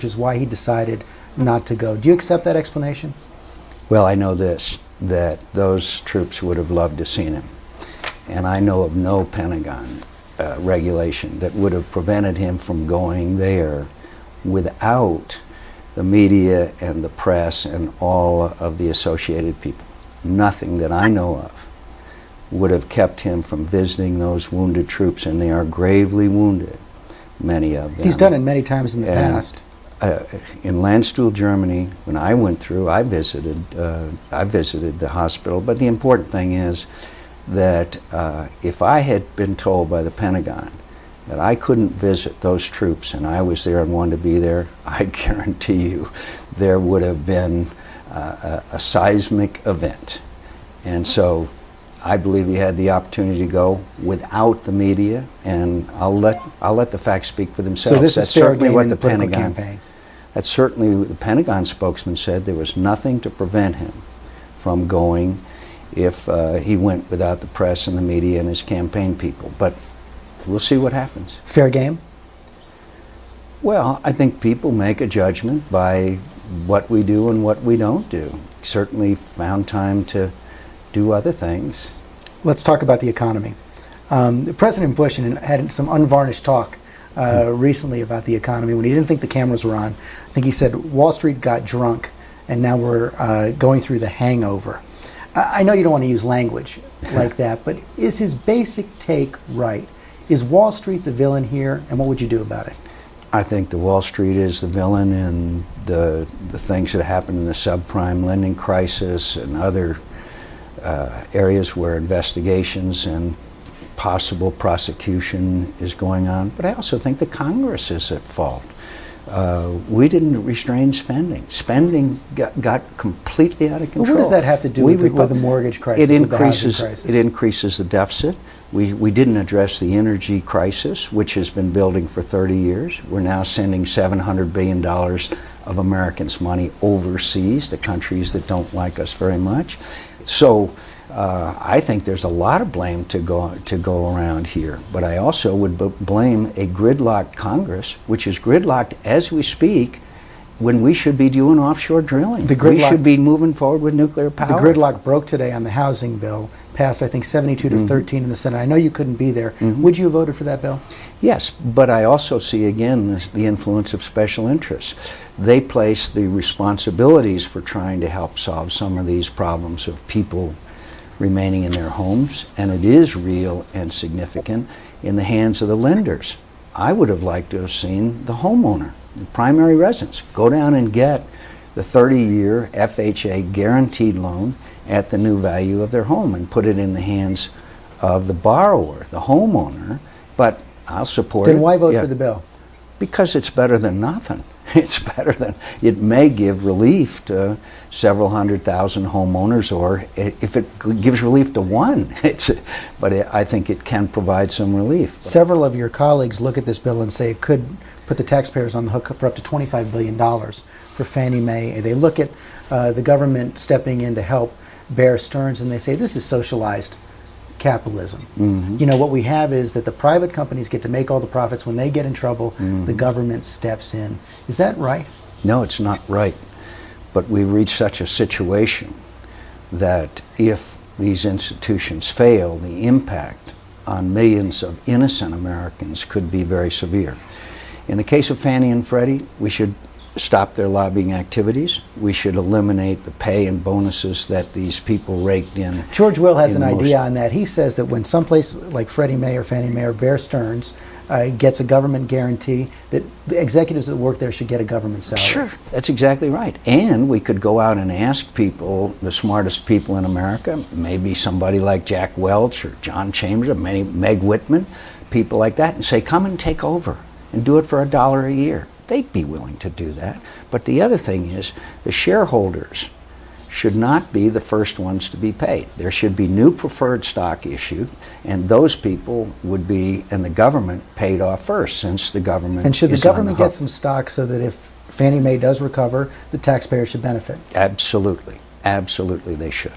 which is why he decided not to go. Do you accept that explanation? Well, I know this, that those troops would have loved to have seen him. And I know of no Pentagon regulation that would have prevented him from going there without the media and the press and all of the associated people. Nothing that I know of would have kept him from visiting those wounded troops, and they are gravely wounded, many of them. He's done it many times in the past. In Landstuhl, Germany, when I went through, I visited the hospital. But the important thing is that if I had been told by the Pentagon that I couldn't visit those troops and I was there and wanted to be there, I guarantee you there would have been a seismic event. And so I believe he had the opportunity to go without the media, and I'll let the facts speak for themselves. So this is fair game in the political campaign. That's certainly what the Pentagon spokesman said. There was nothing to prevent him from going if he went without the press and the media and his campaign people. But we'll see what happens. Fair game? Well, I think people make a judgment by what we do and what we don't do. Certainly found time to do other things. Let's talk about the economy. President Bush had some unvarnished talk recently about the economy when he didn't think the cameras were on. I think he said Wall Street got drunk and now we're going through the hangover. I know you don't want to use language like that, but is his basic take right? Is Wall Street the villain here, and what would you do about it? I think the Wall Street is the villain, and the things that happened in the subprime lending crisis and other areas where investigations and possible prosecution is going on. But I also think the Congress is at fault. We didn't restrain spending. Spending got completely out of control. Well, what does that have to do with the mortgage crisis? It increases the deficit. We didn't address the energy crisis, which has been building for 30 years. We're now sending $700 billion of Americans' money overseas to countries that don't like us very much. So I think there's a lot of blame to go around here. But I also would blame a gridlocked Congress, which is gridlocked as we speak, when we should be doing offshore drilling. We should be moving forward with nuclear power. The gridlock broke today on the housing bill, passed I think 72 to 13 in the Senate. I know you couldn't be there. Would you have voted for that bill? Yes, but I also see again the influence of special interests. They place the responsibilities for trying to help solve some of these problems of people remaining in their homes, and it is real and significant, in the hands of the lenders. I would have liked to have seen the homeowner, the primary residence, go down and get the 30-year FHA guaranteed loan at the new value of their home and put it in the hands of the borrower, the homeowner. But I'll support it. Then why vote for the bill? Because it's better than nothing. It's better than, it may give relief to several 100,000 homeowners, or if it gives relief to one, but I think it can provide some relief. Several of your colleagues look at this bill and say it could put the taxpayers on the hook for up to $25 billion for Fannie Mae. They look at the government stepping in to help Bear Stearns, and they say this is socialized capitalism. You know, what we have is that the private companies get to make all the profits. When they get in trouble, the government steps in. Is that right? No, it's not right. But we've reached such a situation that if these institutions fail, the impact on millions of innocent Americans could be very severe. In the case of Fannie and Freddie, we should stop their lobbying activities. We should eliminate the pay and bonuses that these people raked in. George Will has an idea on that. He says that when someplace like Freddie Mae or Fannie Mae or Bear Stearns gets a government guarantee, that the executives that work there should get a government salary. Sure, that's exactly right. And we could go out and ask people, the smartest people in America, maybe somebody like Jack Welch or John Chambers or Meg Whitman, people like that, and say, come and take over and do it for $1 a year. They'd be willing to do that. But the other thing is, the shareholders should not be the first ones to be paid. There should be new preferred stock issued, and those people would be, and the government paid off first, since the government. And should the government get some stock so that if Fannie Mae does recover, the taxpayer should benefit? Absolutely. Absolutely they should,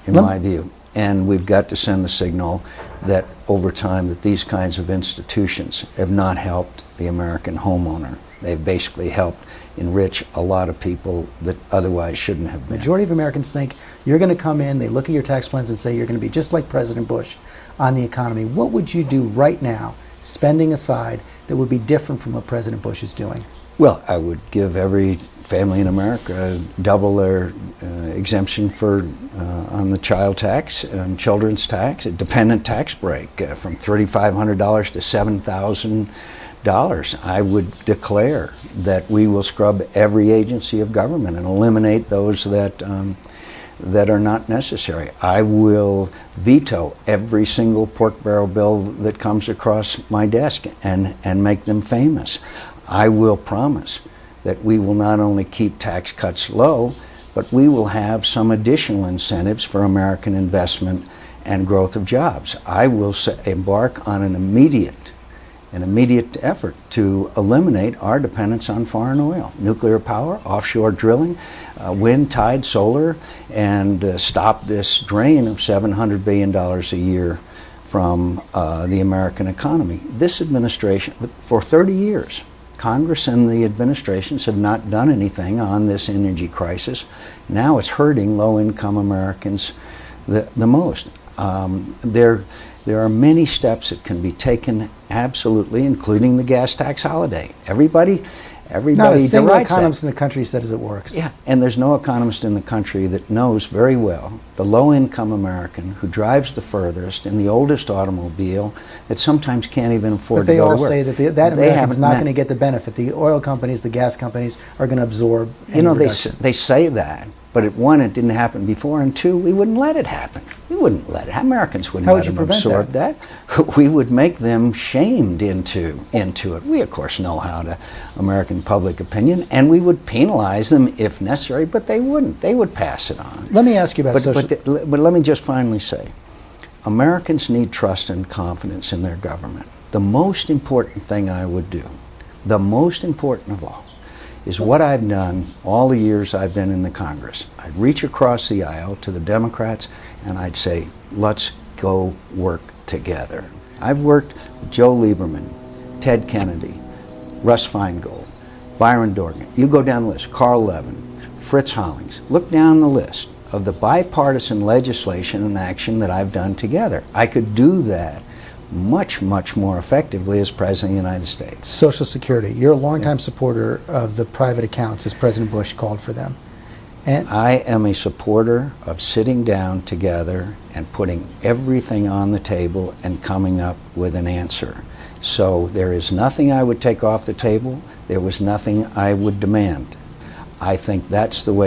in my view. And we've got to send the signal that over time that these kinds of institutions have not helped the American homeowner They've basically helped enrich a lot of people that otherwise shouldn't have been. Majority of Americans think you're going to come in, they look at your tax plans and say you're going to be just like President Bush on the economy. What would you do right now, spending aside, that would be different from what President Bush is doing? Well, I would give every family in America double their exemption for on the child tax and children's tax, a dependent tax break from $3,500 to $7,000. I would declare that we will scrub every agency of government and eliminate those that that are not necessary. I will veto every single pork barrel bill that comes across my desk and make them famous. I will promise that we will not only keep tax cuts low, but we will have some additional incentives for American investment and growth of jobs. I will embark on an immediate effort to eliminate our dependence on foreign oil, nuclear power, offshore drilling, wind, tide, solar, and stop this drain of $700 billion a year from the American economy. This administration, for 30 years, Congress and the administrations have not done anything on this energy crisis. Now it's hurting low-income Americans the most. There are many steps that can be taken, absolutely, including the gas tax holiday. Everybody Not a single derides economist that. in the country says it works. Yeah, and there's no economist in the country that knows very well the low-income American who drives the furthest in the oldest automobile that sometimes can't even afford But to go to work. they all say that that American's not going to get the benefit. The oil companies, the gas companies are going to absorb any reduction. They say that, but one, it didn't happen before, and two, we wouldn't let it happen. We wouldn't let it. Americans wouldn't How let would you them prevent absorb that. We would make them shamed into it. We, of course, know how to American public opinion, and we would penalize them if necessary, but they wouldn't. They would pass it on. Let me ask you about But let me just finally say, Americans need trust and confidence in their government. The most important thing I would do, the most important of all, is what I've done all the years I've been in the Congress. I'd reach across the aisle to the Democrats and I'd say, let's go work together. I've worked with Joe Lieberman, Ted Kennedy, Russ Feingold, Byron Dorgan. You go down the list, Carl Levin, Fritz Hollings. Look down the list of the bipartisan legislation and action that I've done together. I could do that much, much more effectively as President of the United States. Social Security. You're a longtime supporter of the private accounts as President Bush called for them. And I am a supporter of sitting down together and putting everything on the table and coming up with an answer. So there is nothing I would take off the table. There was nothing I would demand. I think that's the way